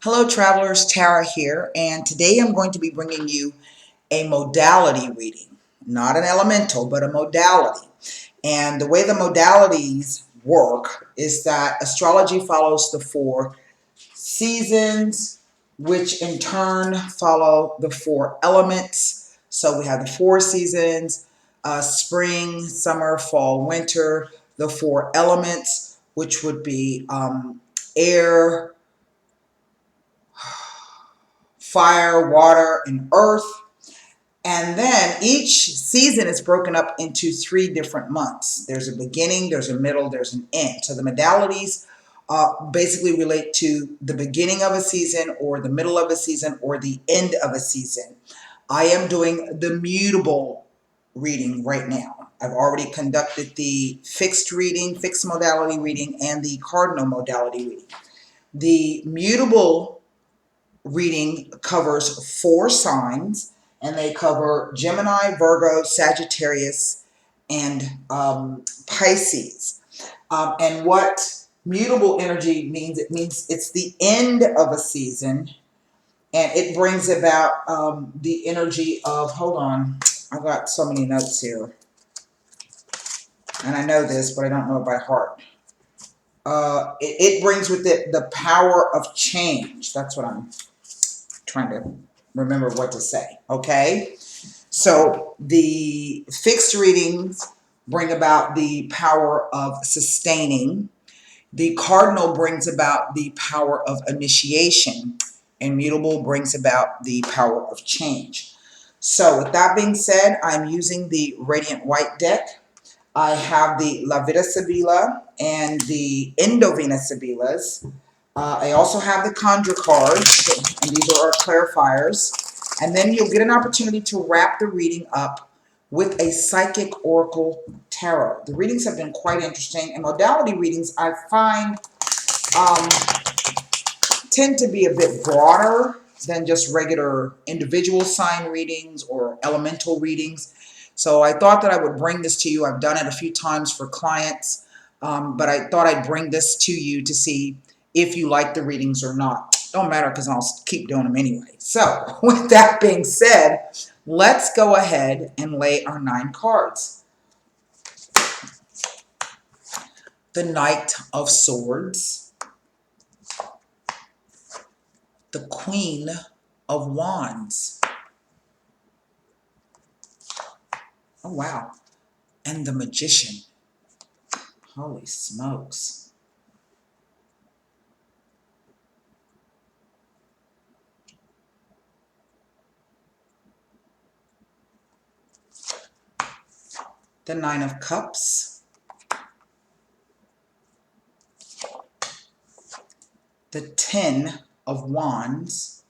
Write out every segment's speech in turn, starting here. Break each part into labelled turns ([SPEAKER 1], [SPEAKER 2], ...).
[SPEAKER 1] Hello travelers, Tara here, and today I'm going to be bringing you a modality reading. Not an elemental, but a modality. And the way the modalities work is that astrology follows the 4 seasons, which in turn follow the 4 elements. So we have the 4 seasons, spring, summer, fall, winter, the 4 elements, which would be air, fire, water, and earth. And then each season is broken up into 3 different months. There's a beginning, there's a middle, there's an end. So the modalities basically relate to the beginning of a season or the middle of a season or the end of a season. I am doing the mutable reading right now. I've already conducted the fixed modality reading, and the cardinal modality reading. The mutable reading covers 4 signs, and they cover Gemini, Virgo, Sagittarius, and Pisces. And what mutable energy means, it means it's the end of a season, and it brings about the energy of, hold on, I've got so many notes here, and I know this, but I don't know it by heart. It brings with it the power of change. That's what I'm trying to remember what to say. Okay, so the fixed readings bring about the power of sustaining. The cardinal brings about the power of initiation, and mutable brings about the power of change. So with that being said, I'm using the Radiant White deck. I have the La Vida Sibila and the Endovena Sibilas. I also have the Conjure cards, and these are our clarifiers. And then you'll get an opportunity to wrap the reading up with a Psychic Oracle Tarot. The readings have been quite interesting, and modality readings I find tend to be a bit broader than just regular individual sign readings or elemental readings. So I thought that I would bring this to you. I've done it a few times for clients, but I thought I'd bring this to you to see if you like the readings or not. Don't matter, because I'll keep doing them anyway. So with that being said, let's go ahead and lay our 9 cards. The Knight of Swords, the Queen of Wands. Oh, wow. And the Magician. Holy smokes. The 9 of Cups. The 10 of Wands.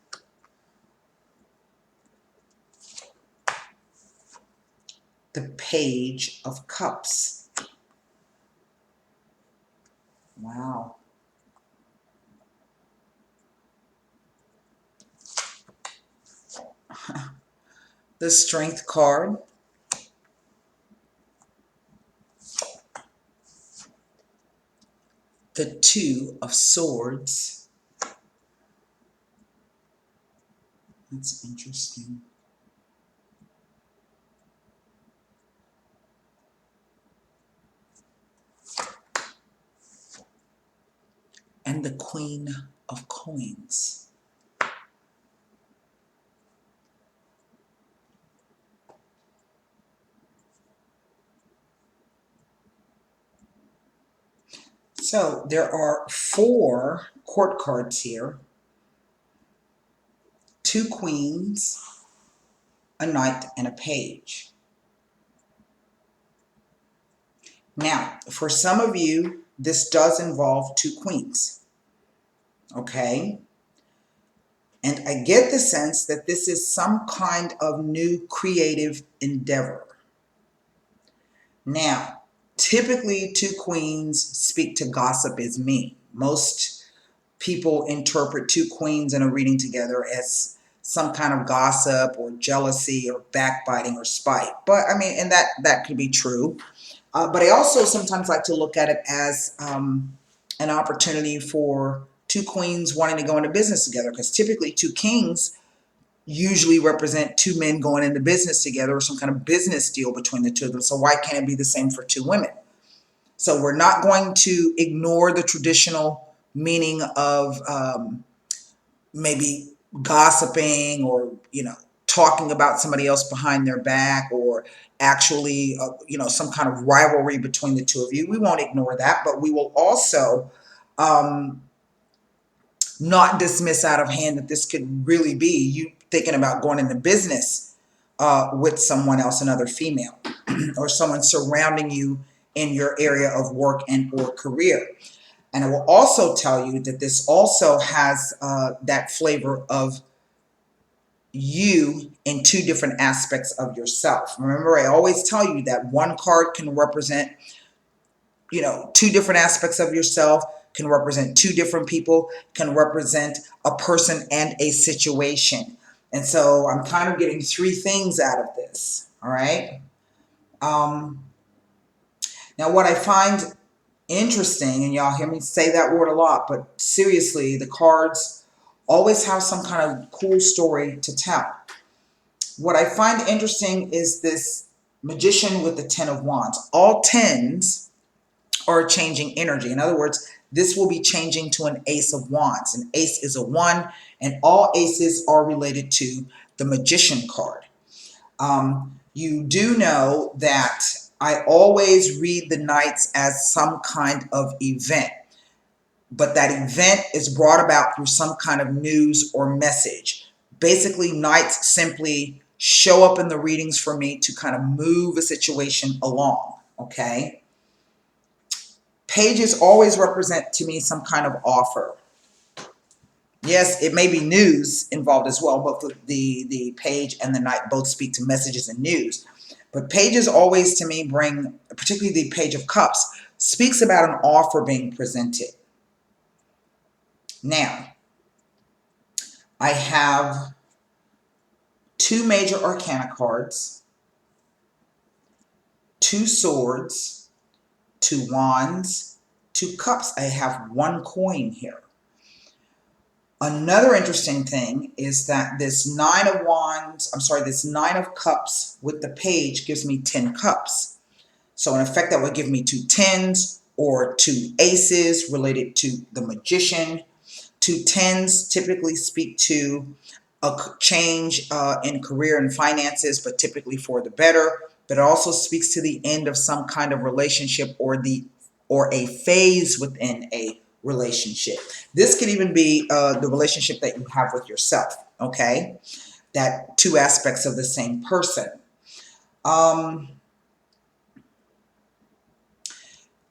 [SPEAKER 1] The Page of Cups. Wow. The Strength card. The 2 of Swords. That's interesting. And the Queen of Coins. So there are 4 court cards here. 2 queens, a knight, and a page. Now, for some of you, this does involve 2 queens. Okay? And I get the sense that this is some kind of new creative endeavor. Now, typically 2 queens speak to gossip as mean. Most people interpret 2 queens in a reading together as some kind of gossip or jealousy or backbiting or spite. But I mean, and that could be true. But I also sometimes like to look at it as an opportunity for two queens wanting to go into business together, because typically two kings usually represent two men going into business together or some kind of business deal between the two of them. So why can't it be the same for two women? So we're not going to ignore the traditional meaning of maybe gossiping or, talking about somebody else behind their back, or actually, some kind of rivalry between the two of you. We won't ignore that, but we will also not dismiss out of hand that this could really be you thinking about going into business with someone else, another female, or someone surrounding you in your area of work and or career. And I will also tell you that this also has that flavor of you in two different aspects of yourself. Remember, I always tell you that one card can represent, two different aspects of yourself, can represent two different people, can represent a person and a situation. And so I'm kind of getting three things out of this. All right. Now, what I find interesting, and y'all hear me say that word a lot, but seriously, the cards always have some kind of cool story to tell. What I find interesting is this magician with the 10 of wands. All 10s are changing energy. In other words, this will be changing to an ace of wands. An ace is a 1, and all aces are related to the magician card. You do know that I always read the knights as some kind of event, but that event is brought about through some kind of news or message. Basically, knights simply show up in the readings for me to kind of move a situation along, okay? Pages always represent to me some kind of offer. Yes, it may be news involved as well, but the page and the knight both speak to messages and news. But pages always to me bring, particularly the page of cups, speaks about an offer being presented. Now, I have two major arcana cards, two swords, two wands, two cups. I have one coin here. Another interesting thing is that this nine of cups with the page gives me 10 cups. So in effect, that would give me two 10s or two aces related to the magician. Two 10s typically speak to a change in career and finances, but typically for the better. But it also speaks to the end of some kind of relationship or a phase within a relationship. This could even be the relationship that you have with yourself, okay? That two aspects of the same person.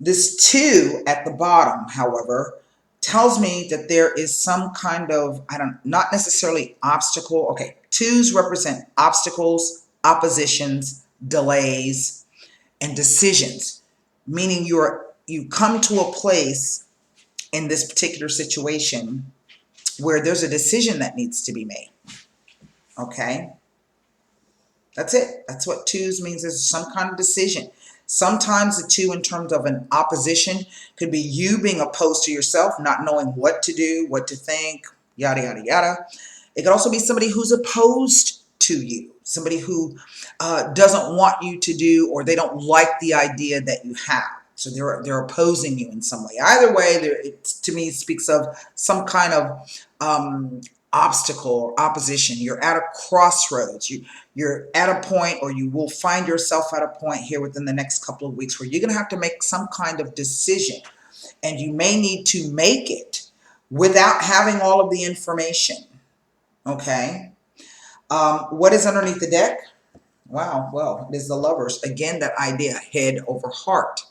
[SPEAKER 1] This 2 at the bottom, however, tells me that there is some kind of, not necessarily obstacle. Okay, 2s represent obstacles, oppositions, delays, and decisions, meaning you come to a place in this particular situation where there's a decision that needs to be made. Okay? That's it. That's what 2s means. There's some kind of decision. Sometimes the 2 in terms of an opposition could be you being opposed to yourself, not knowing what to do, what to think, yada, yada, yada. It could also be somebody who's opposed to you, somebody who doesn't want you to do, or they don't like the idea that you have. So they're opposing you in some way. Either way, it to me speaks of some kind of obstacle or opposition. You're at a crossroads. You're at a point, or you will find yourself at a point here within the next couple of weeks where you're going to have to make some kind of decision, and you may need to make it without having all of the information. Okay. What is underneath the deck? Wow. Well, it is the Lovers. Again, that idea, head over heart.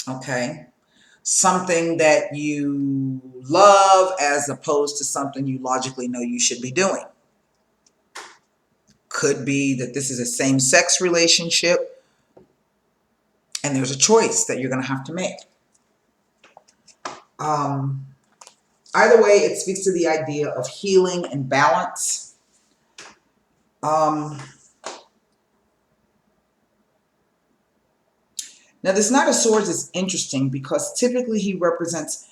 [SPEAKER 1] Okay. Something that you love as opposed to something you logically know you should be doing. Could be that this is a same-sex relationship and there's a choice that you're going to have to make. Either way, it speaks to the idea of healing and balance. Now, this Knight of Swords is interesting because typically he represents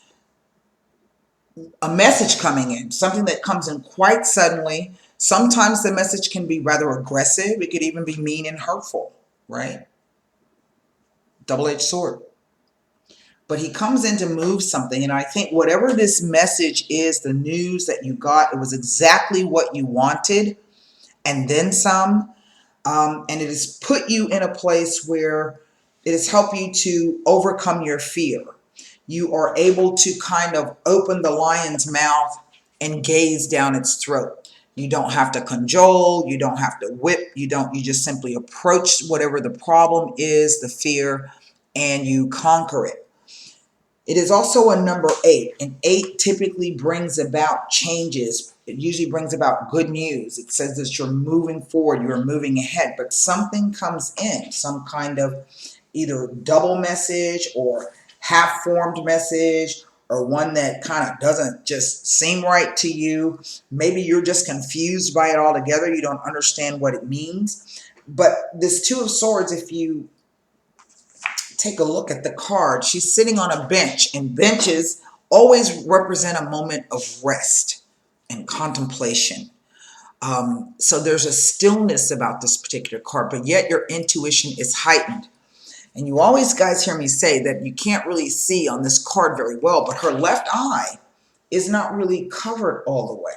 [SPEAKER 1] a message coming in, something that comes in quite suddenly. Sometimes the message can be rather aggressive. It could even be mean and hurtful, right? Double-edged sword. But he comes in to move something, and I think whatever this message is, the news that you got, it was exactly what you wanted, and then some. And it has put you in a place where it has helped you to overcome your fear. You are able to kind of open the lion's mouth and gaze down its throat. You don't have to cajole, you don't have to whip, you just simply approach whatever the problem is, the fear, and you conquer it. It is also a number 8, and 8 typically brings about changes. It usually brings about good news. It says that you're moving forward, you're moving ahead, but something comes in, some kind of either double message or half-formed message, or one that kind of doesn't just seem right to you. Maybe you're just confused by it altogether. You don't understand what it means. But this Two of Swords, if you take a look at the card, she's sitting on a bench, and benches always represent a moment of rest and contemplation. So there's a stillness about this particular card, but yet your intuition is heightened. And you always guys hear me say that you can't really see on this card very well, but her left eye is not really covered all the way.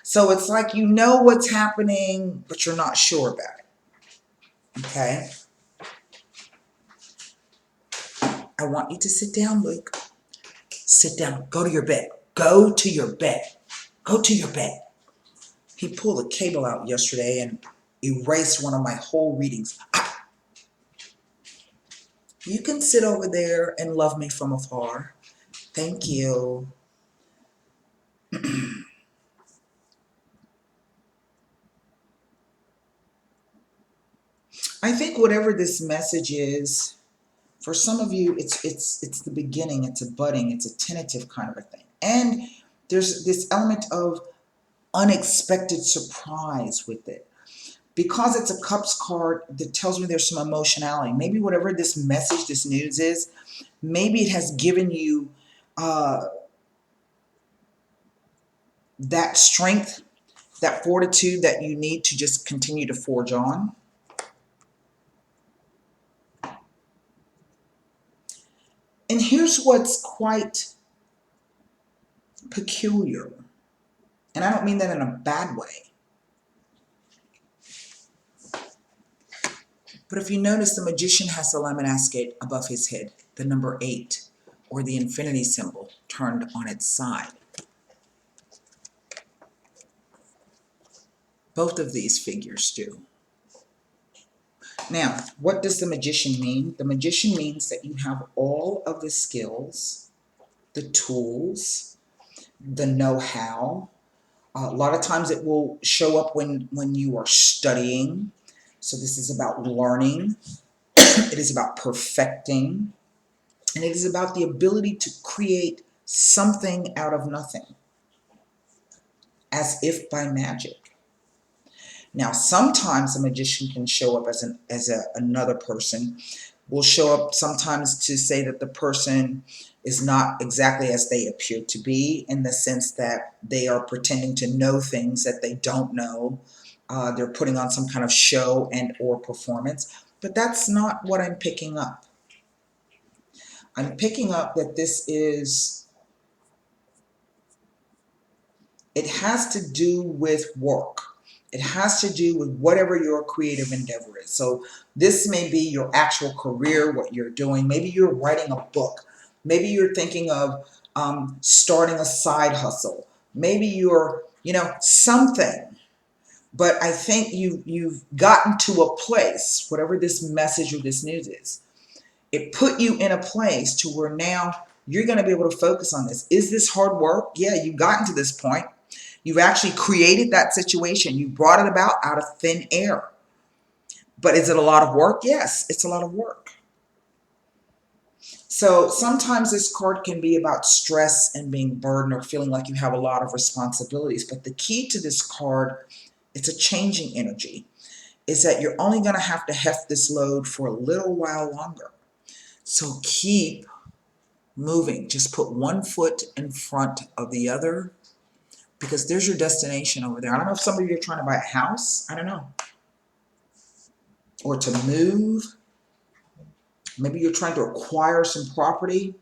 [SPEAKER 1] So it's like you know what's happening, but you're not sure about it. Okay? I want you to sit down, Luke. Sit down. Go to your bed. Go to your bed. Go to your bed. He pulled a cable out yesterday and erased one of my whole readings. Ah, you can sit over there and love me from afar. Thank you. I think whatever this message is, for some of you, it's the beginning. It's a budding. It's a tentative kind of a thing. And there's this element of unexpected surprise with it. Because it's a Cups card that tells me there's some emotionality. Maybe whatever this message, this news is, maybe it has given you that strength, that fortitude that you need to just continue to forge on. And here's what's quite peculiar. And I don't mean that in a bad way. But if you notice, the magician has the Lamanaskate above his head, the number 8, or the infinity symbol, turned on its side. Both of these figures do. Now, what does the magician mean? The magician means that you have all of the skills, the tools, the know-how. A lot of times it will show up when you are studying. So this is about learning. It is about perfecting. And it is about the ability to create something out of nothing, as if by magic. Now, sometimes a magician can show up as another person. Will show up sometimes to say that the person is not exactly as they appear to be, in the sense that they are pretending to know things that they don't know. They're putting on some kind of show and or performance. But that's not what I'm picking up. I'm picking up that it has to do with work. It has to do with whatever your creative endeavor is. So this may be your actual career, what you're doing. Maybe you're writing a book. Maybe you're thinking of starting a side hustle. Maybe you're, something. But I think you've gotten to a place, whatever this message or this news is, it put you in a place to where now you're going to be able to focus on this. Is this hard work? Yeah, you've gotten to this point. You've actually created that situation. You brought it about out of thin air. But is it a lot of work? Yes, it's a lot of work. So sometimes this card can be about stress and being burdened or feeling like you have a lot of responsibilities. But the key to this card, it's a changing energy, is that you're only going to have to heft this load for a little while longer. So keep moving. Just put one foot in front of the other, because there's your destination over there. I don't know if some of you are trying to buy a house. I don't know. Or to move. Maybe you're trying to acquire some property.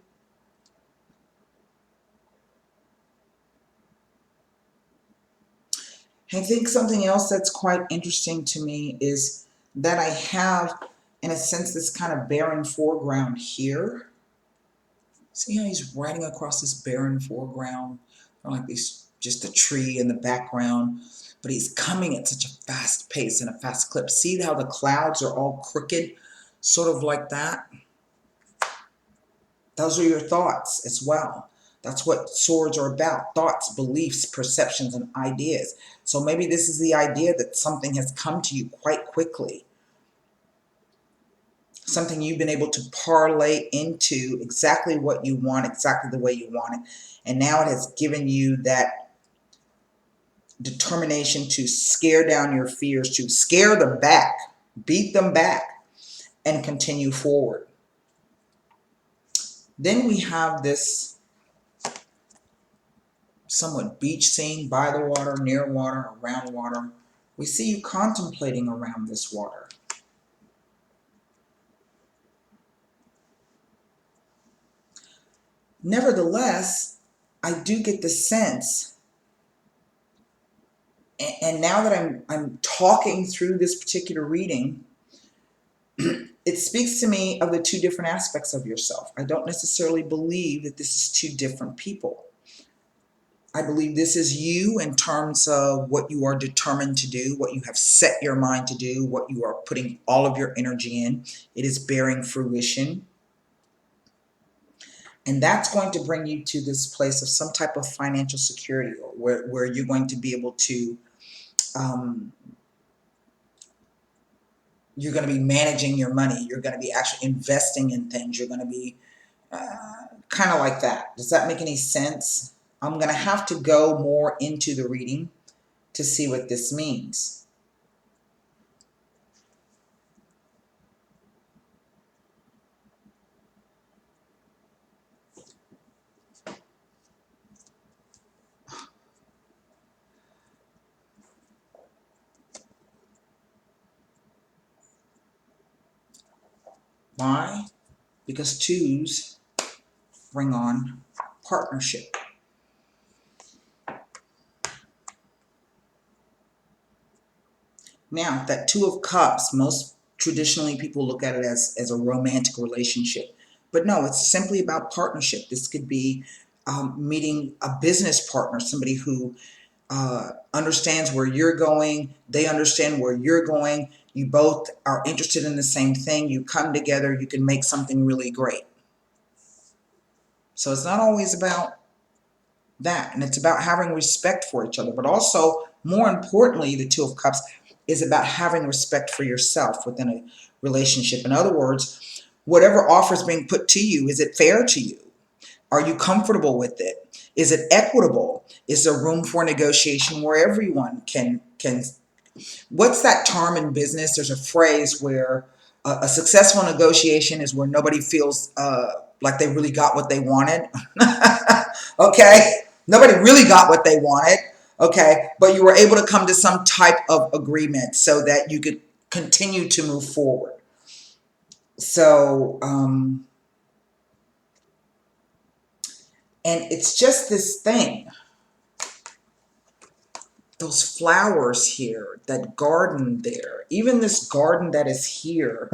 [SPEAKER 1] I think something else that's quite interesting to me is that I have, in a sense, this kind of barren foreground here. See how he's riding across this barren foreground? Like this, just a tree in the background, but he's coming at such a fast pace and a fast clip. See how the clouds are all crooked, sort of like that? Those are your thoughts as well. That's what swords are about. Thoughts, beliefs, perceptions, and ideas. So maybe this is the idea that something has come to you quite quickly. Something you've been able to parlay into exactly what you want, exactly the way you want it. And now it has given you that determination to scare down your fears, to scare them back, beat them back, and continue forward. Then we have this somewhat beach scene, by the water, near water, around water. We see you contemplating around this water. Nevertheless, I do get the sense, and now that I'm talking through this particular reading, it speaks to me of the two different aspects of yourself. I don't necessarily believe that this is two different people. I believe this is you in terms of what you are determined to do, what you have set your mind to do, what you are putting all of your energy in. It is bearing fruition. And that's going to bring you to this place of some type of financial security, or where you're going to be able to, you're going to be managing your money. You're going to be actually investing in things. You're going to be kind of like that. Does that make any sense? I'm going to have to go more into the reading to see what this means. Why? Because twos bring on partnership. Now, that Two of Cups, most traditionally people look at it as a romantic relationship. But no, it's simply about partnership. This could be meeting a business partner, somebody who understands where you're going. They understand where you're going. You both are interested in the same thing. You come together. You can make something really great. So it's not always about that. And it's about having respect for each other. But also, more importantly, the Two of Cups is about having respect for yourself within a relationship. In other words, whatever offer is being put to you, is it fair to you? Are you comfortable with it? Is it equitable? Is there room for negotiation where everyone can what's that term in business? There's a phrase where a successful negotiation is where nobody feels like they really got what they wanted. Okay? Nobody really got what they wanted. Okay? But you were able to come to some type of agreement so that you could continue to move forward. So, and it's just this thing. Those flowers here, that garden there, even this garden that is here,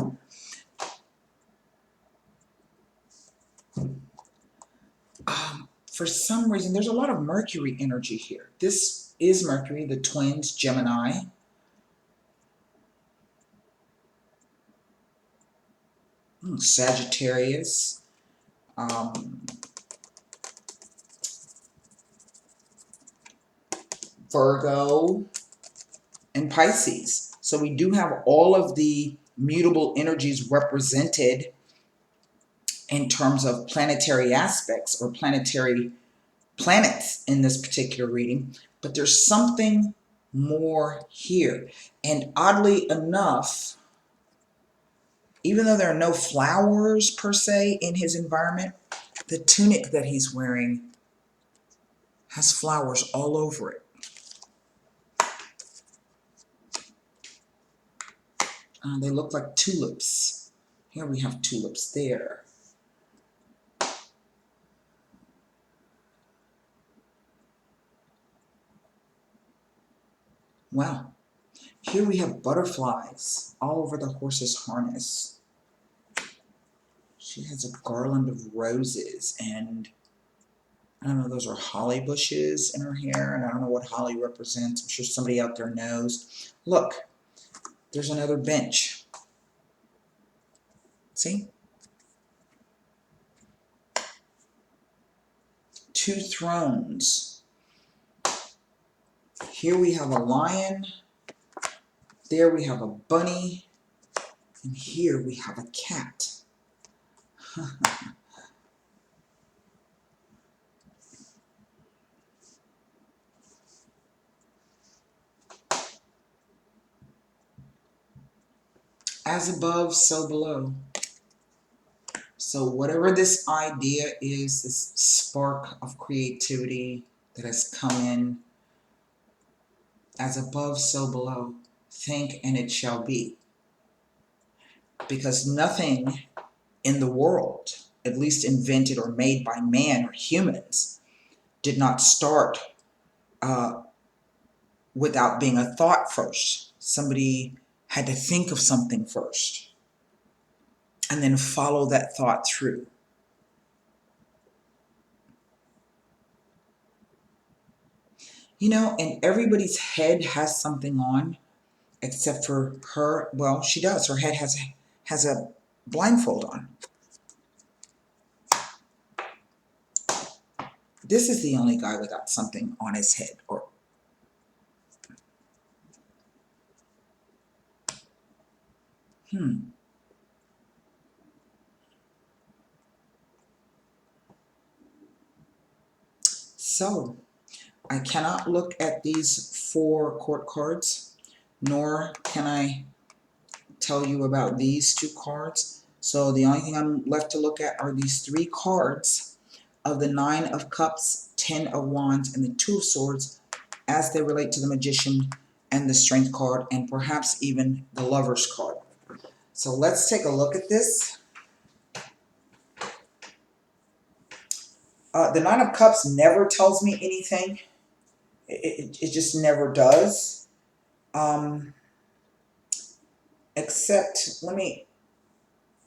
[SPEAKER 1] for some reason, there's a lot of Mercury energy here. This is Mercury, the twins, Gemini. Sagittarius. Virgo. And Pisces. So we do have all of the mutable energies represented in terms of planetary aspects or planetary planets in this particular reading, but there's something more here. And oddly enough, even though there are no flowers per se in his environment, The tunic that he's wearing has flowers all over it. They look like tulips. Here we have tulips there. Wow. Here we have butterflies all over the horse's harness. She has a garland of roses, and I don't know, those are holly bushes in her hair, and I don't know what holly represents. I'm sure somebody out there knows. Look, there's another bench. See? Two thrones. Here we have a lion. There we have a bunny. And here we have a cat. As above, so below. So whatever this idea is, this spark of creativity that has come in, as above, so below, think and it shall be. Because nothing in the world, at least invented or made by man or humans, did not start without being a thought first. Somebody had to think of something first and then follow that thought through. You know, and everybody's head has something on except for her. Well, she does. Her head has a blindfold on. This is the only guy without something on his head. Or So, I cannot look at these 4 court cards, nor can I tell you about these 2 cards. So the only thing I'm left to look at are these 3 cards of the 9 of Cups, 10 of Wands, and the 2 of Swords as they relate to the Magician and the Strength card, and perhaps even the Lover's card. So let's take a look at this. The 9 of Cups never tells me anything. It just never does. Except,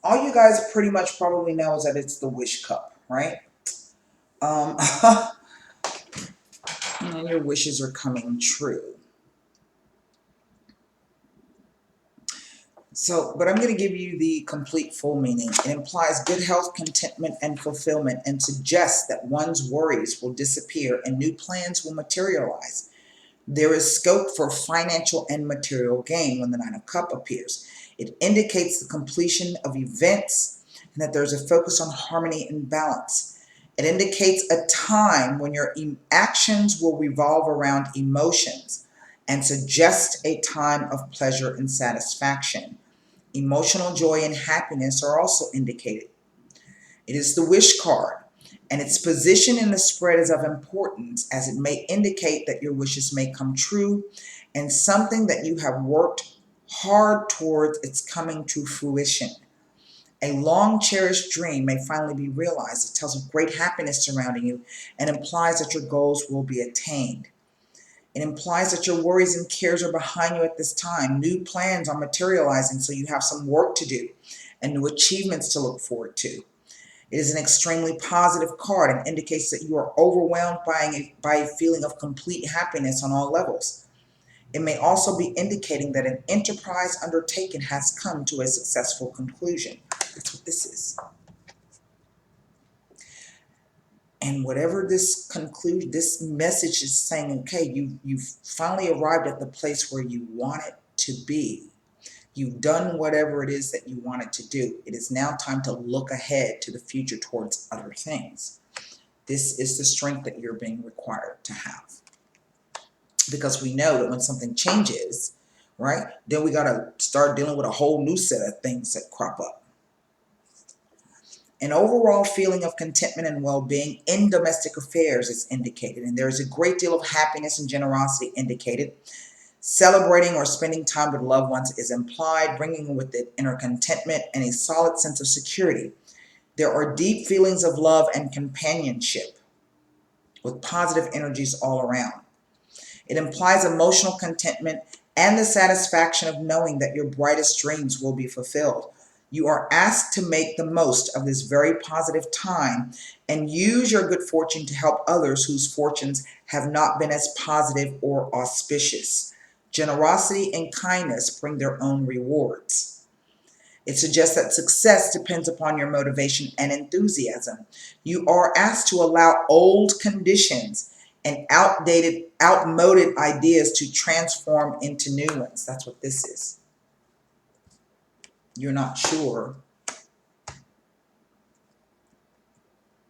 [SPEAKER 1] all you guys pretty much probably know is that it's the Wish Cup, right? And your wishes are coming true. So, but I'm going to give you the complete full meaning. It implies good health, contentment, and fulfillment, and suggests that one's worries will disappear and new plans will materialize. There is scope for financial and material gain when the 9 of Cups appears. It indicates the completion of events and that there's a focus on harmony and balance. It indicates a time when your actions will revolve around emotions and suggest a time of pleasure and satisfaction. Emotional joy and happiness are also indicated. It is the Wish card, and its position in the spread is of importance as it may indicate that your wishes may come true and something that you have worked hard towards its coming to fruition. A long cherished dream may finally be realized. It tells of great happiness surrounding you and implies that your goals will be attained. It implies that your worries and cares are behind you at this time. New plans are materializing, so you have some work to do and new achievements to look forward to. It is an extremely positive card and indicates that you are overwhelmed by a feeling of complete happiness on all levels. It may also be indicating that an enterprise undertaken has come to a successful conclusion. That's what this is. And whatever this message is saying, okay, you've finally arrived at the place where you want it to be. You've done whatever it is that you wanted to do. It is now time to look ahead to the future towards other things. This is the strength that you're being required to have. Because we know that when something changes, right, then we got to start dealing with a whole new set of things that crop up. An overall feeling of contentment and well-being in domestic affairs is indicated, and there is a great deal of happiness and generosity indicated. Celebrating or spending time with loved ones is implied, bringing with it inner contentment and a solid sense of security. There are deep feelings of love and companionship with positive energies all around. It implies emotional contentment and the satisfaction of knowing that your brightest dreams will be fulfilled. You are asked to make the most of this very positive time and use your good fortune to help others whose fortunes have not been as positive or auspicious. Generosity and kindness bring their own rewards. It suggests that success depends upon your motivation and enthusiasm. You are asked to allow old conditions and outmoded ideas to transform into new ones. That's what this is. You're not sure.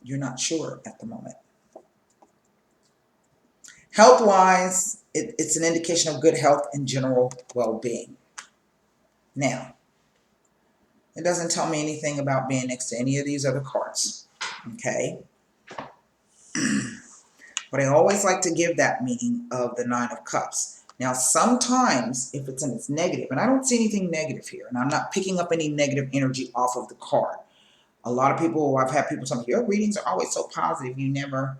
[SPEAKER 1] You're not sure at the moment. Health-wise, it's an indication of good health and general well-being. Now, it doesn't tell me anything about being next to any of these other cards. Okay? But I always like to give that meaning of the Nine of Cups. Now, sometimes if it's in its negative, and I don't see anything negative here, and I'm not picking up any negative energy off of the card. A lot of people, I've had people tell me, your readings are always so positive, you never...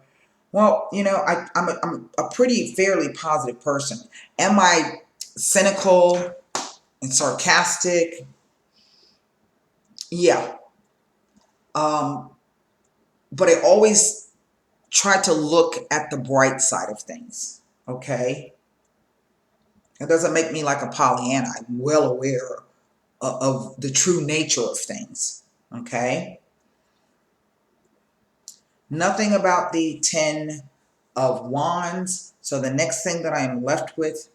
[SPEAKER 1] Well, you know, I'm a pretty fairly positive person. Am I cynical and sarcastic? Yeah. But I always try to look at the bright side of things, okay? It doesn't make me like a Pollyanna. I'm well aware of the true nature of things, okay? Nothing about the Ten of Wands. So the next thing that I am left with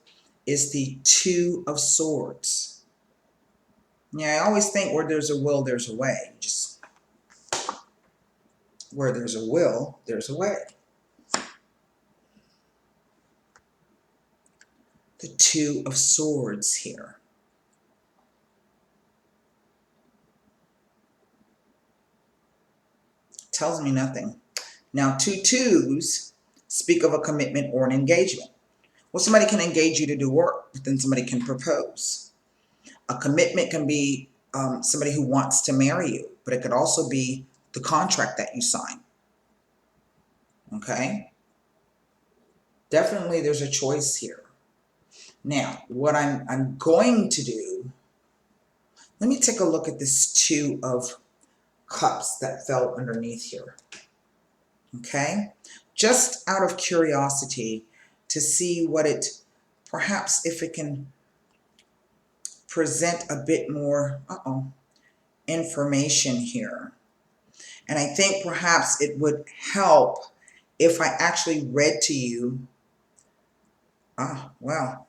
[SPEAKER 1] is the Two of Swords. Yeah, I always think where there's a will, there's a way. Just where there's a will, there's a way. The Two of Swords here. Tells me nothing. Now, two twos speak of a commitment or an engagement. Well, somebody can engage you to do work, but then somebody can propose. A commitment can be somebody who wants to marry you, but it could also be the contract that you sign. Okay? Definitely there's a choice here. Now, what I'm going to do, let me take a look at this Two of Cups that fell underneath here. Okay? Just out of curiosity to see what it, perhaps if it can present a bit more information here. And I think perhaps it would help if I actually read to you, well,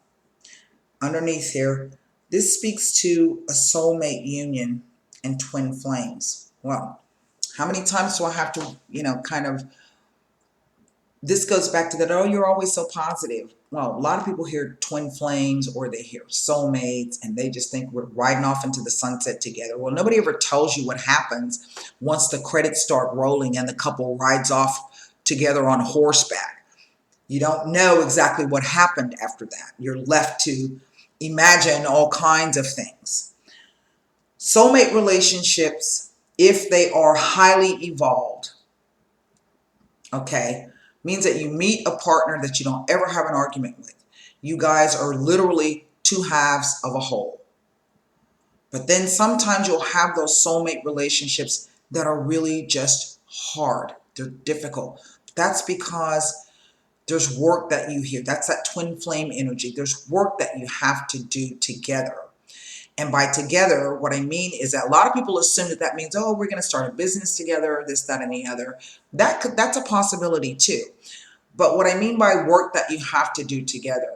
[SPEAKER 1] underneath here, this speaks to a soulmate union and twin flames. Well, how many times do I have to, kind of, this goes back to that, oh, you're always so positive. Well, a lot of people hear twin flames or they hear soulmates and they just think we're riding off into the sunset together. Well, nobody ever tells you what happens once the credits start rolling and the couple rides off together on horseback. You don't know exactly what happened after that. You're left to imagine all kinds of things. Soulmate relationships, if they are highly evolved, okay, means that you meet a partner that you don't ever have an argument with. You guys are literally two halves of a whole. But then sometimes you'll have those soulmate relationships that are really just hard. They're difficult. That's because there's work that you hear. That's that twin flame energy. There's work that you have to do together. And by together, what I mean is that a lot of people assume that means, oh, we're going to start a business together, this, that, and the other. That's a possibility too. But what I mean by work that you have to do together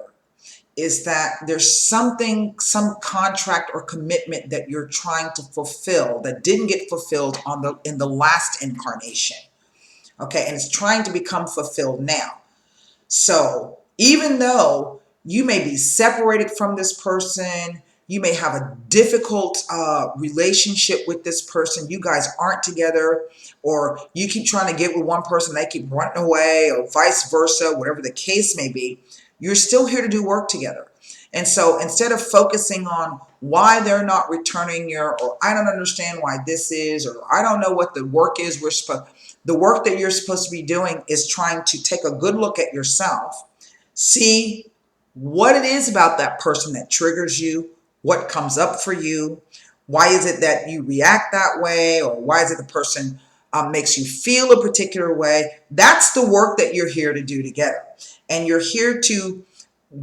[SPEAKER 1] is that there's something, some contract or commitment that you're trying to fulfill that didn't get fulfilled in the last incarnation. Okay, and it's trying to become fulfilled now. So even though you may be separated from this person, You may have a difficult relationship with this person. You guys aren't together, or you keep trying to get with one person, they keep running away, or vice versa, whatever the case may be. You're still here to do work together. And so instead of focusing on why they're not returning or I don't understand why this is, or I don't know what the work is the work that you're supposed to be doing is trying to take a good look at yourself, see what it is about that person that triggers you, what comes up for you, why is it that you react that way, or why is it the person makes you feel a particular way. That's the work that you're here to do together. And you're here to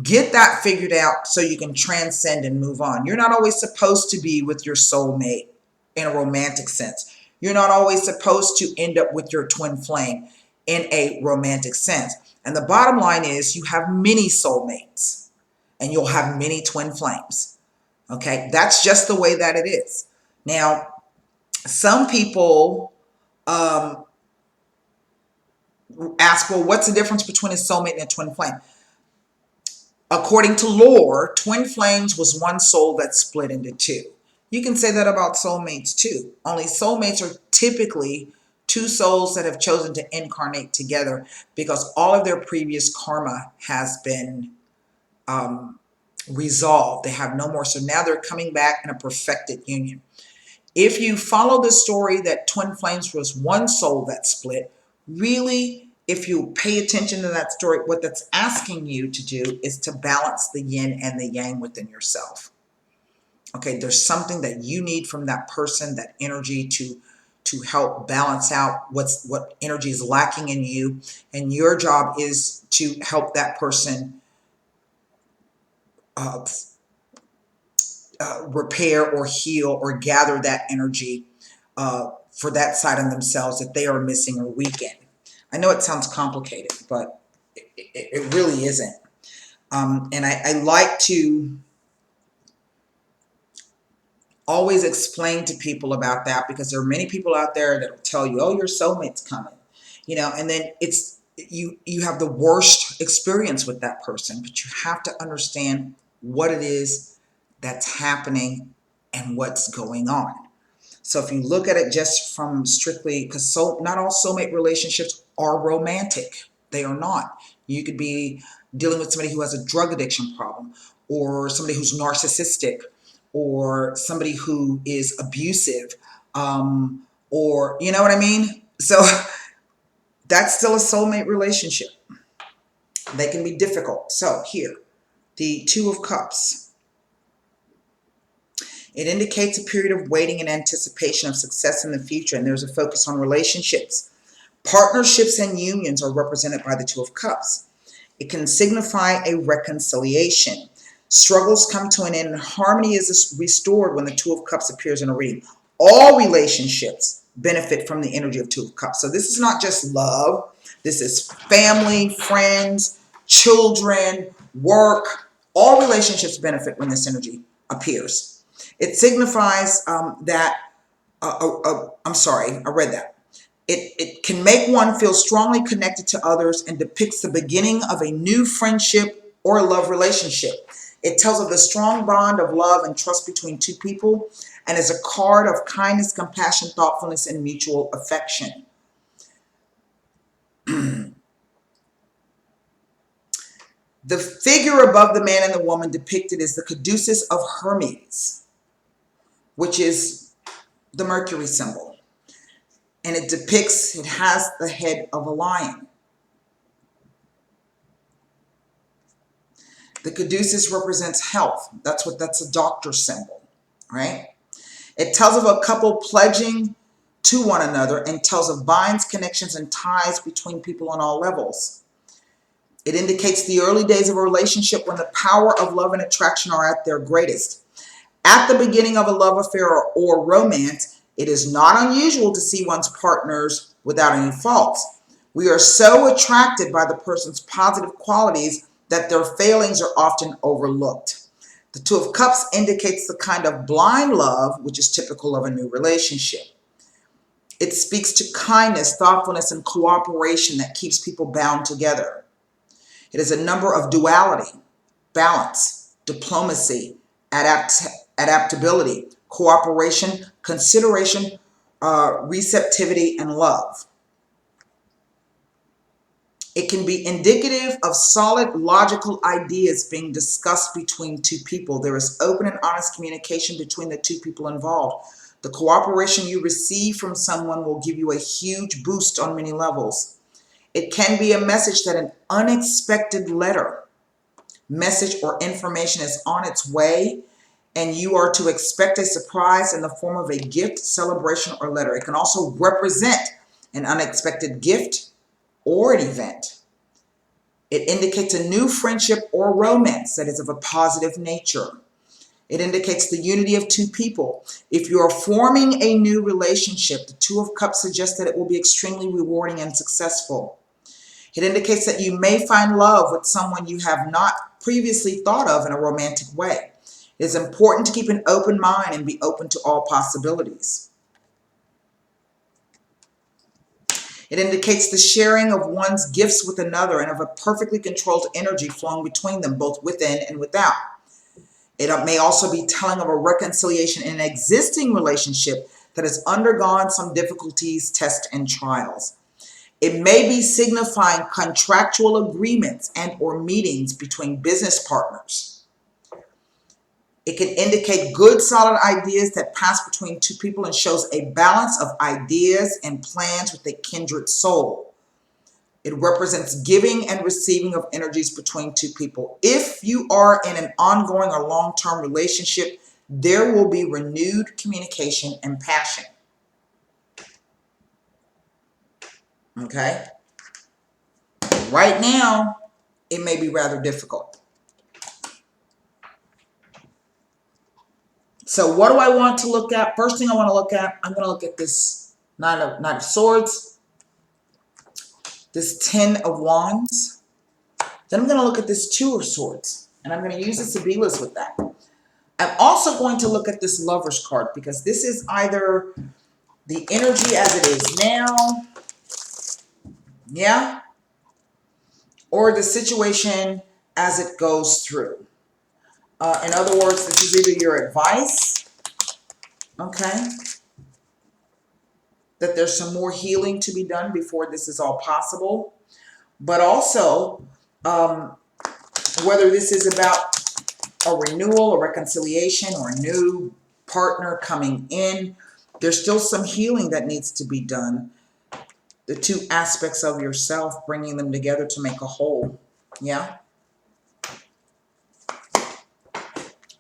[SPEAKER 1] get that figured out so you can transcend and move on. You're not always supposed to be with your soulmate in a romantic sense. You're not always supposed to end up with your twin flame in a romantic sense. And the bottom line is you have many soulmates and you'll have many twin flames. Okay, that's just the way that it is. Now, some people ask, well, what's the difference between a soulmate and a twin flame? According to lore, twin flames was one soul that split into two. You can say that about soulmates too. Only soulmates are typically two souls that have chosen to incarnate together because all of their previous karma has been resolved. They have no more. So now they're coming back in a perfected union. If you follow the story that twin flames was one soul that split, really, if you pay attention to that story, what that's asking you to do is to balance the yin and the yang within yourself. Okay, there's something that you need from that person, that energy to help balance out what energy is lacking in you, and your job is to help that person repair or heal or gather that energy for that side of themselves that they are missing or weak in. I know it sounds complicated, but it really isn't. And I like to always explain to people about that because there are many people out there that will tell you, oh, your soulmate's coming, you know, and then it's you have the worst experience with that person, but you have to understand what it is that's happening and what's going on. So if you look at it just from strictly, because not all soulmate relationships are romantic. They are not. You could be dealing with somebody who has a drug addiction problem, or somebody who's narcissistic, or somebody who is abusive, or you know what I mean? So that's still a soulmate relationship. They can be difficult. So here, the Two of Cups. It indicates a period of waiting and anticipation of success in the future, and there's a focus on relationships. Partnerships and unions are represented by the Two of Cups. It can signify a reconciliation. Struggles come to an end and harmony is restored when the Two of Cups appears in a reading. All relationships benefit from the energy of Two of Cups. So this is not just love. This is family, friends, children, work. All relationships benefit when this energy appears. It signifies that, I'm sorry, I read that. It can make one feel strongly connected to others and depicts the beginning of a new friendship or a love relationship. It tells of the strong bond of love and trust between two people and is a card of kindness, compassion, thoughtfulness, and mutual affection. The figure above the man and the woman depicted is the caduceus of Hermes, which is the Mercury symbol. And it has the head of a lion. The caduceus represents health. That's a doctor symbol, right? It tells of a couple pledging to one another and tells of binds, connections, and ties between people on all levels. It indicates the early days of a relationship when the power of love and attraction are at their greatest. At the beginning of a love affair or romance, it is not unusual to see one's partners without any faults. We are so attracted by the person's positive qualities that their failings are often overlooked. The Two of Cups indicates the kind of blind love which is typical of a new relationship. It speaks to kindness, thoughtfulness, and cooperation that keeps people bound together. It is a number of duality, balance, diplomacy, adaptability, cooperation, consideration, receptivity, and love. It can be indicative of solid logical ideas being discussed between two people. There is open and honest communication between the two people involved. The cooperation you receive from someone will give you a huge boost on many levels. It can be a message that an unexpected letter, message, or information is on its way, and you are to expect a surprise in the form of a gift, celebration, or letter. It can also represent an unexpected gift or an event. It indicates a new friendship or romance that is of a positive nature. It indicates the unity of two people. If you are forming a new relationship, the Two of Cups suggests that it will be extremely rewarding and successful. It indicates that you may find love with someone you have not previously thought of in a romantic way. It is important to keep an open mind and be open to all possibilities. It indicates the sharing of one's gifts with another and of a perfectly controlled energy flowing between them, both within and without. It may also be telling of a reconciliation in an existing relationship that has undergone some difficulties, tests, and trials. It may be signifying contractual agreements and or meetings between business partners. It can indicate good, solid ideas that pass between two people and shows a balance of ideas and plans with a kindred soul. It represents giving and receiving of energies between two people. If you are in an ongoing or long-term relationship, there will be renewed communication and passion. Okay? Right now, it may be rather difficult. So what do I want to look at? First thing I want to look at, I'm going to look at this Nine of Swords, this Ten of Wands. Then I'm going to look at this Two of Swords, and I'm going to use the Sibilas with that. I'm also going to look at this Lover's card because this is either the energy as it is now, yeah, or the situation as it goes through. In other words, this is either your advice, okay, that there's some more healing to be done before this is all possible, but also whether this is about a renewal, a reconciliation, or a new partner coming in, there's still some healing that needs to be done. The two aspects of yourself, bringing them together to make a whole, yeah?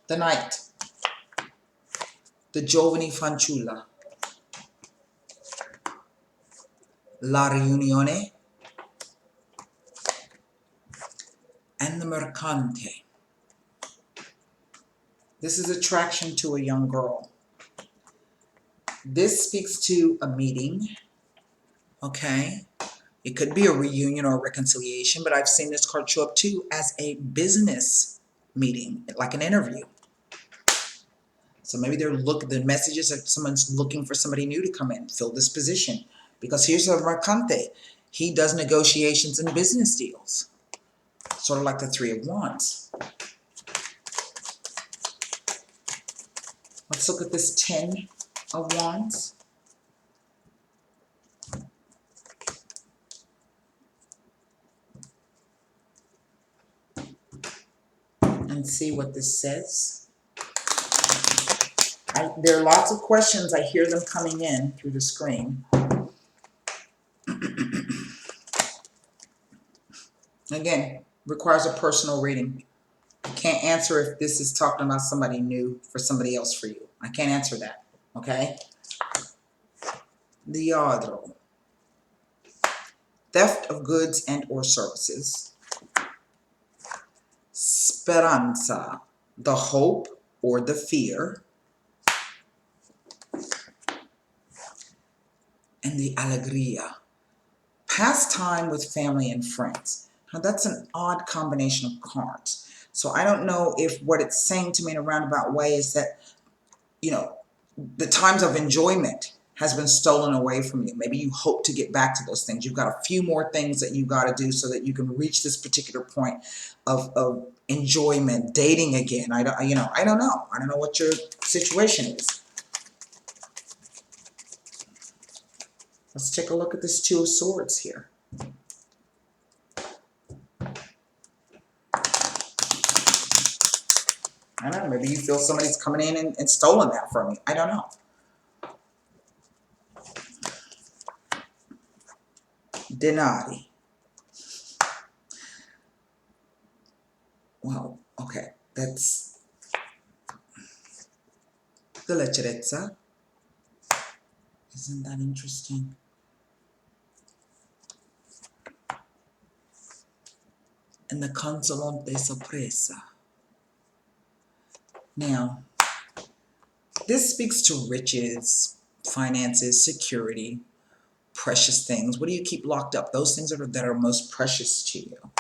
[SPEAKER 1] The Knight, the Giovani Fanciulla, La Riunione, and the Mercante. This is attraction to a young girl. This speaks to a meeting, okay? It could be a reunion or a reconciliation, but I've seen this card show up too as a business meeting, like an interview. So maybe the messages that someone's looking for somebody new to come in, fill this position. Because here's a Mercante. He does negotiations and business deals. Sort of like the Three of Wands. Let's look at this Ten of Wands. And see what this says. There are lots of questions. I hear them coming in through the screen. Again, requires a personal reading. I can't answer if this is talking about somebody new for somebody else for you. I can't answer that, okay? Diadro. Theft of goods and or services. Speranza. The hope or the fear. And the alegria. Pastime with family and friends. Now that's an odd combination of cards. So I don't know if what it's saying to me in a roundabout way is that, you know, the times of enjoyment has been stolen away from you. Maybe you hope to get back to those things. You've got a few more things that you've got to do so that you can reach this particular point of enjoyment, dating again. I don't know. I don't know what your situation is. Let's take a look at this Two of Swords here. I don't know, maybe you feel somebody's coming in and stolen that from you. I don't know. Denari. Well, okay, that's the leggerezza. Isn't that interesting? And the consolante sorpresa. Now, this speaks to riches, finances, security, precious things. What do you keep locked up? Those things that are most precious to you.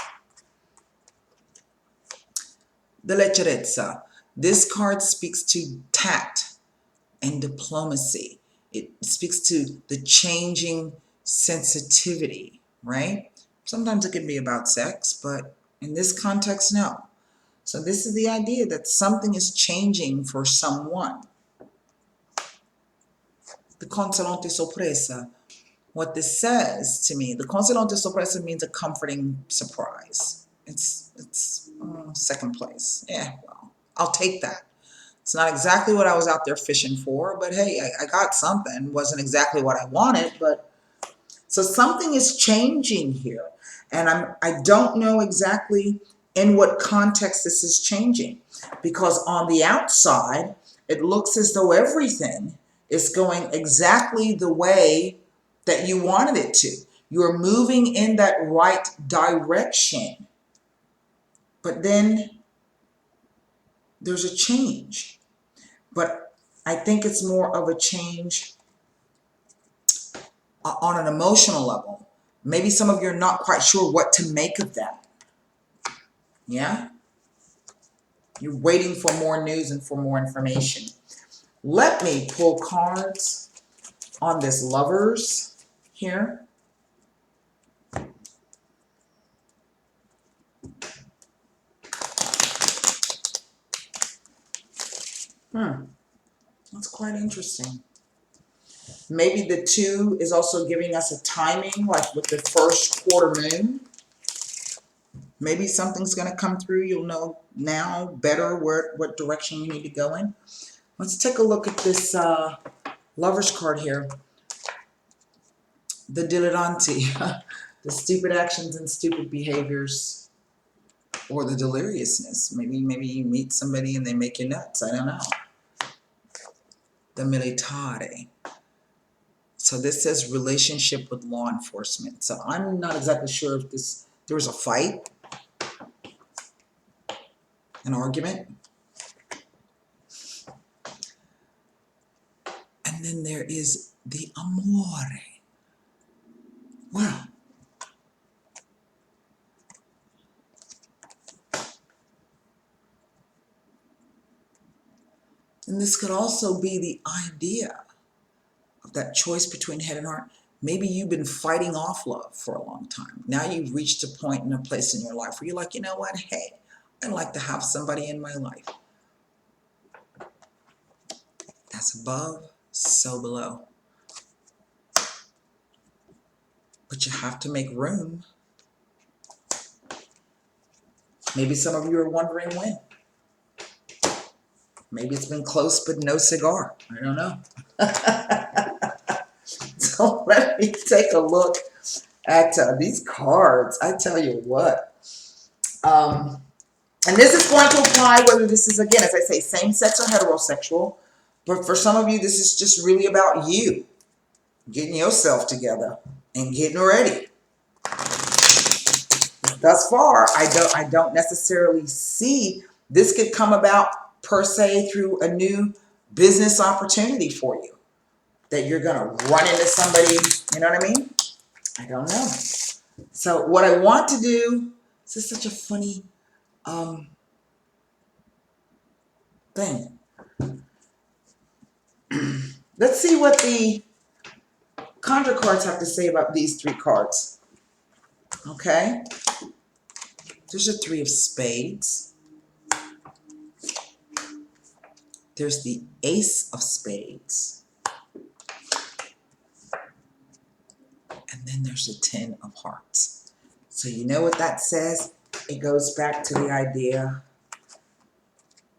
[SPEAKER 1] The leggerezza. This card speaks to tact and diplomacy. It speaks to the changing sensitivity, right? Sometimes it can be about sex, but in this context, no. So this is the idea that something is changing for someone. The consolante sorpresa. What this says to me, the consolante sorpresa means a comforting surprise. It's second place. Yeah, well, I'll take that. It's not exactly what I was out there fishing for, but hey, I got something. Wasn't exactly what I wanted, but so something is changing here. And I don't know exactly in what context this is changing, because on the outside, it looks as though everything is going exactly the way that you wanted it to. You're moving in that right direction. But then there's a change. But I think it's more of a change on an emotional level. Maybe some of you are not quite sure what to make of that. Yeah? You're waiting for more news and for more information. Let me pull cards on this Lovers here. That's quite interesting. Maybe the 2 is also giving us a timing, like with the first quarter moon. Maybe something's going to come through. You'll know now better what direction you need to go in. Let's take a look at this Lover's card here. The dilettante, the stupid actions and stupid behaviors, or the deliriousness. Maybe you meet somebody and they make you nuts. I don't know. The militare. So this says relationship with law enforcement. So I'm not exactly sure if there was a fight, an argument. And then there is the amore. Wow. And this could also be the idea of that choice between head and heart. Maybe you've been fighting off love for a long time. Now you've reached a point in a place in your life where you're like, you know what? Hey, I'd like to have somebody in my life. That's above, so below. But you have to make room. Maybe some of you are wondering when. Maybe it's been close, but no cigar. I don't know. So let me take a look at these cards. I tell you what. And this is going to apply whether this is, again, as I say, same-sex or heterosexual. But for some of you, this is just really about you getting yourself together and getting ready. Thus far, I don't necessarily see this could come about per se through a new business opportunity for you. That you're going to run into somebody, you know what I mean? I don't know. So what I want to do, this is such a funny thing. Let's see what the conjure cards have to say about these 3 cards. Okay? There's a 3 of spades. There's the Ace of Spades. And then there's the Ten of Hearts. So you know what that says? It goes back to the idea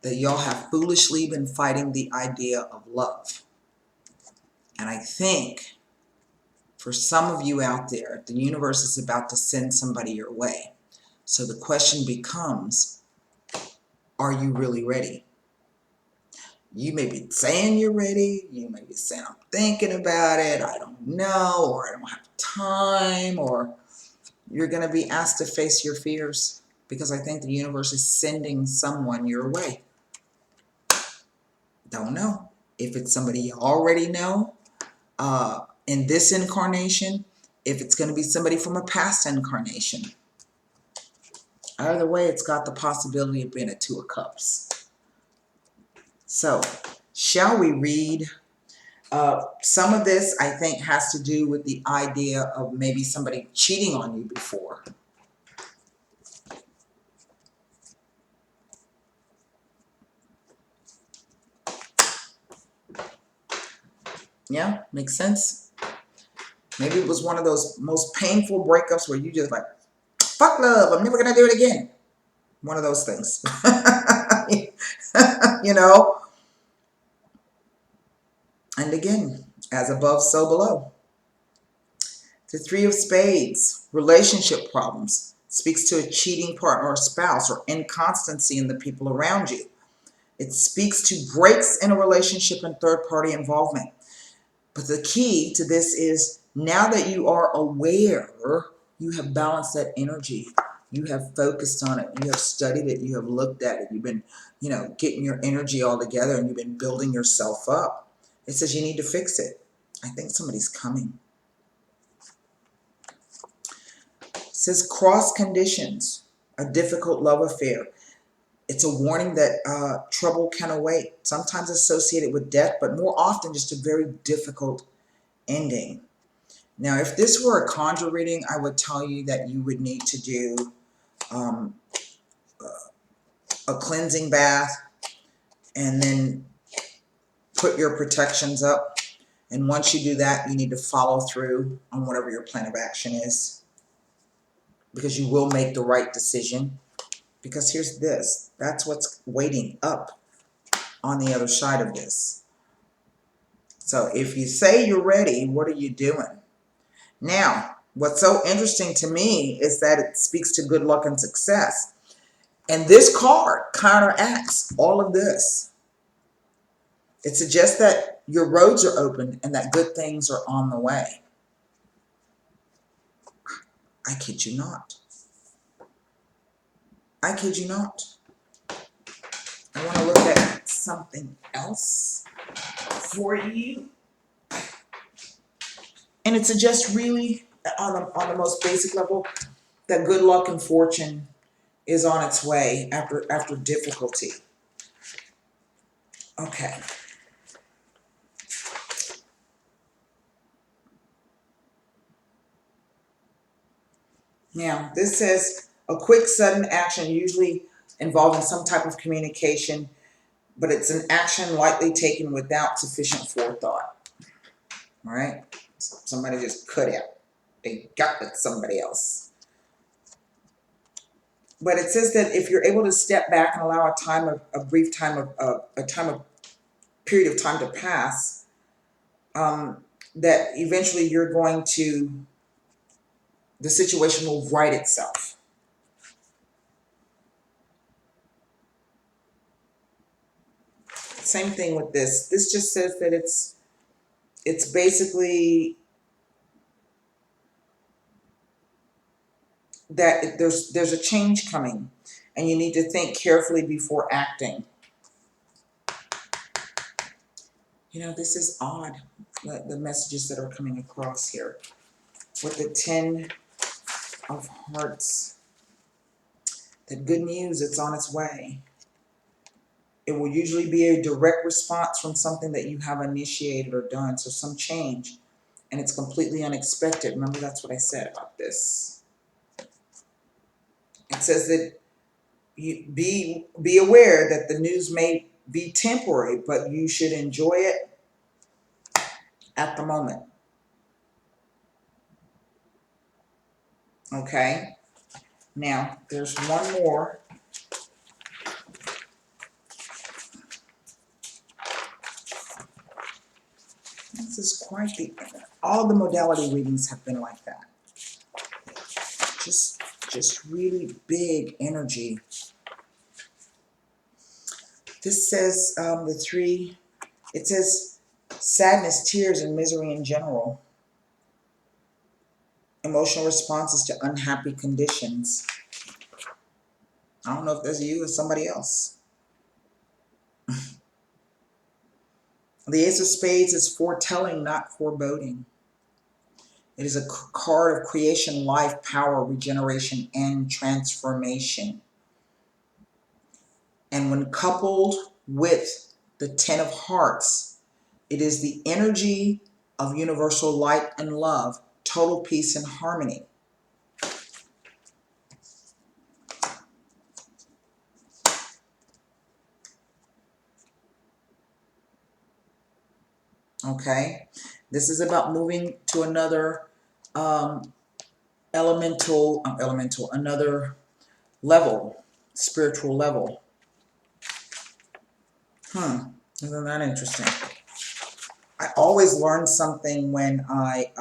[SPEAKER 1] that y'all have foolishly been fighting the idea of love. And I think for some of you out there, the universe is about to send somebody your way. So the question becomes, are you really ready? You may be saying you're ready. You may be saying, I'm thinking about it. I don't know, or I don't have time, or you're going to be asked to face your fears, because I think the universe is sending someone your way. Don't know if it's somebody you already know in this incarnation, if it's going to be somebody from a past incarnation. Either way, it's got the possibility of being a Two of Cups. So, shall we read? Some of this, I think, has to do with the idea of maybe somebody cheating on you before. Yeah, makes sense. Maybe it was one of those most painful breakups where you just like, fuck love, I'm never going to do it again. One of those things. You know? And again, as above, so below. The Three of Spades, relationship problems, speaks to a cheating partner or spouse or inconstancy in the people around you. It speaks to breaks in a relationship and third-party involvement. But the key to this is, now that you are aware, you have balanced that energy. You have focused on it. You have studied it. You have looked at it. You've been, getting your energy all together, and you've been building yourself up. It says you need to fix it. I think somebody's coming. It says cross conditions, a difficult love affair. It's a warning that trouble can await, sometimes associated with death, but more often just a very difficult ending. Now, if this were a conjure reading, I would tell you that you would need to do a cleansing bath and then put your protections up. And once you do that, you need to follow through on whatever your plan of action is, because you will make the right decision. Because here's this, that's what's waiting up on the other side of this. So if you say you're ready, what are you doing? Now, what's so interesting to me is that it speaks to good luck and success. And this card counteracts all of this. It suggests that your roads are open and that good things are on the way. I kid you not. I kid you not. I want to look at something else for you. And it suggests really, on the most basic level, that good luck and fortune is on its way after difficulty. Okay. Now, this says a quick, sudden action, usually involving some type of communication, but it's an action likely taken without sufficient forethought. All right? Somebody just cut out. They got with somebody else. But it says that if you're able to step back and allow a brief time of period of time to pass, that eventually the situation will right itself. Same thing with this. This just says that it's basically that there's a change coming, and you need to think carefully before acting. This is odd, the messages that are coming across here. With the Ten of Hearts, that good news, it's on its way. It will usually be a direct response from something that you have initiated or done, so some change, and it's completely unexpected. Remember, that's what I said about this. It says that you be aware that the news may be temporary, but you should enjoy it at the moment. Okay. Now, there's one more. This is quite the, all the modality readings have been like that. Just really big energy. This says it says sadness, tears, and misery in general. Emotional responses to unhappy conditions. I don't know if that's you or somebody else. The Ace of Spades is foretelling, not foreboding. It is a card of creation, life, power, regeneration, and transformation. And when coupled with the Ten of Hearts, it is the energy of universal light and love, total peace and harmony. Okay, this is about moving to another another level, spiritual level. Isn't that interesting? I always learn something when I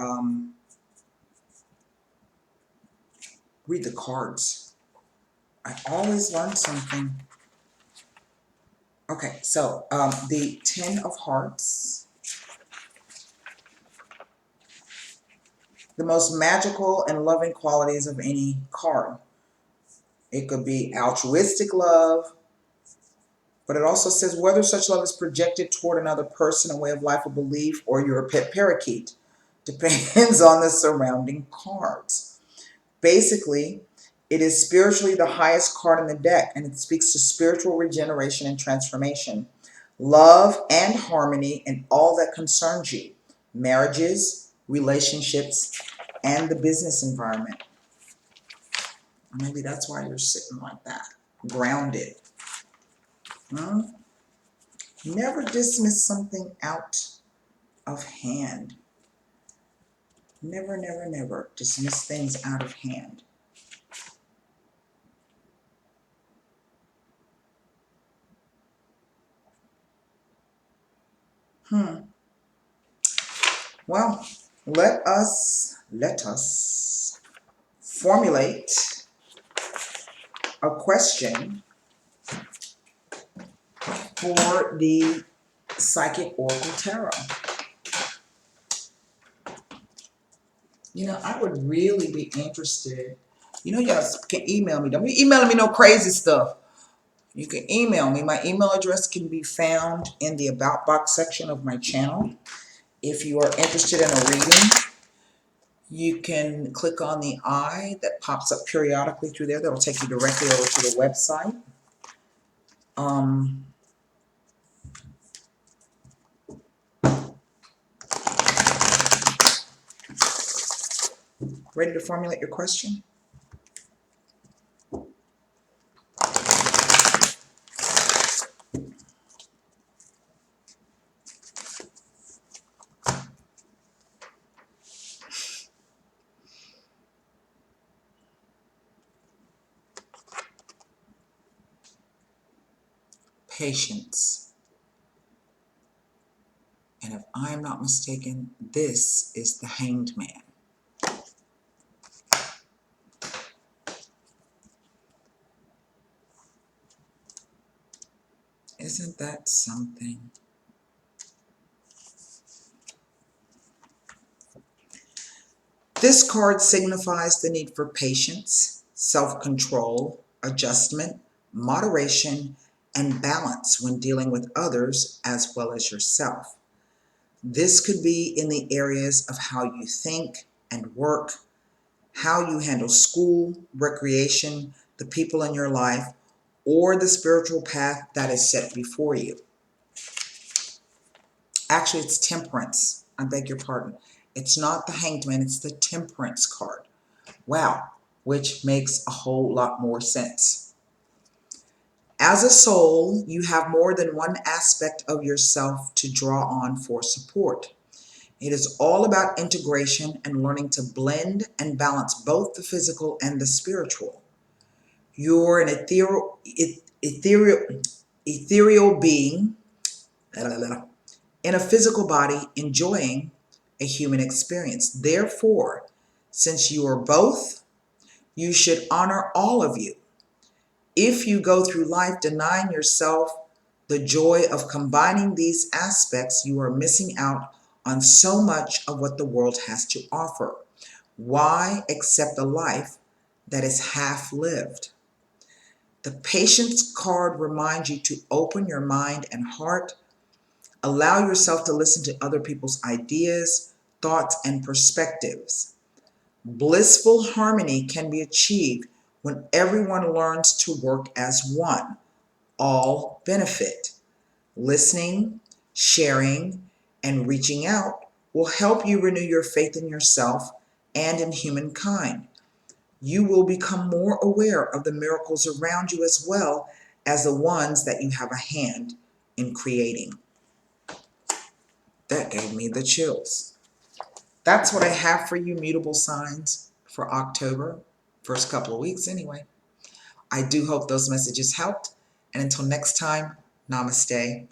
[SPEAKER 1] read the cards. I always learn something. Okay, so the Ten of Hearts. The most magical and loving qualities of any card. It could be altruistic love, but it also says whether such love is projected toward another person, a way of life, a belief, or you're a pet parakeet. Depends on the surrounding cards. Basically, it is spiritually the highest card in the deck, and it speaks to spiritual regeneration and transformation, love and harmony in all that concerns you, marriages, relationships, and the business environment. Maybe that's why you're sitting like that, grounded. Never dismiss something out of hand. Never, never, never dismiss things out of hand. Well, let us formulate a question for the Psychic Oracle Tarot. You know, I would really be interested. You know, y'all can email me. Don't be emailing me no crazy stuff. You can email me. My email address can be found in the About Box section of my channel. If you are interested in a reading, you can click on the eye that pops up periodically through there. That will take you directly over to the website. Ready to formulate your question? Patience. And if I am not mistaken, this is the Hanged Man. Isn't that something? This card signifies the need for patience, self-control, adjustment, moderation, and balance when dealing with others as well as yourself. This could be in the areas of how you think and work, how you handle school, recreation, the people in your life, or the spiritual path that is set before you. Actually, it's Temperance. I beg your pardon. It's not the Hanged Man, it's the Temperance card. Wow, which makes a whole lot more sense. As a soul, you have more than one aspect of yourself to draw on for support. It is all about integration and learning to blend and balance both the physical and the spiritual. You're an ethereal being in a physical body enjoying a human experience. Therefore, since you are both, you should honor all of you. If you go through life denying yourself the joy of combining these aspects, you are missing out on so much of what the world has to offer. Why accept a life that is half lived? The patience card reminds you to open your mind and heart. Allow yourself to listen to other people's ideas, thoughts, and perspectives. Blissful harmony can be achieved when everyone learns to work as one. All benefit. Listening, sharing, and reaching out will help you renew your faith in yourself and in humankind. You will become more aware of the miracles around you as well as the ones that you have a hand in creating. That gave me the chills. That's what I have for you, mutable signs, for October. First couple of weeks, anyway. I do hope those messages helped. And until next time, namaste.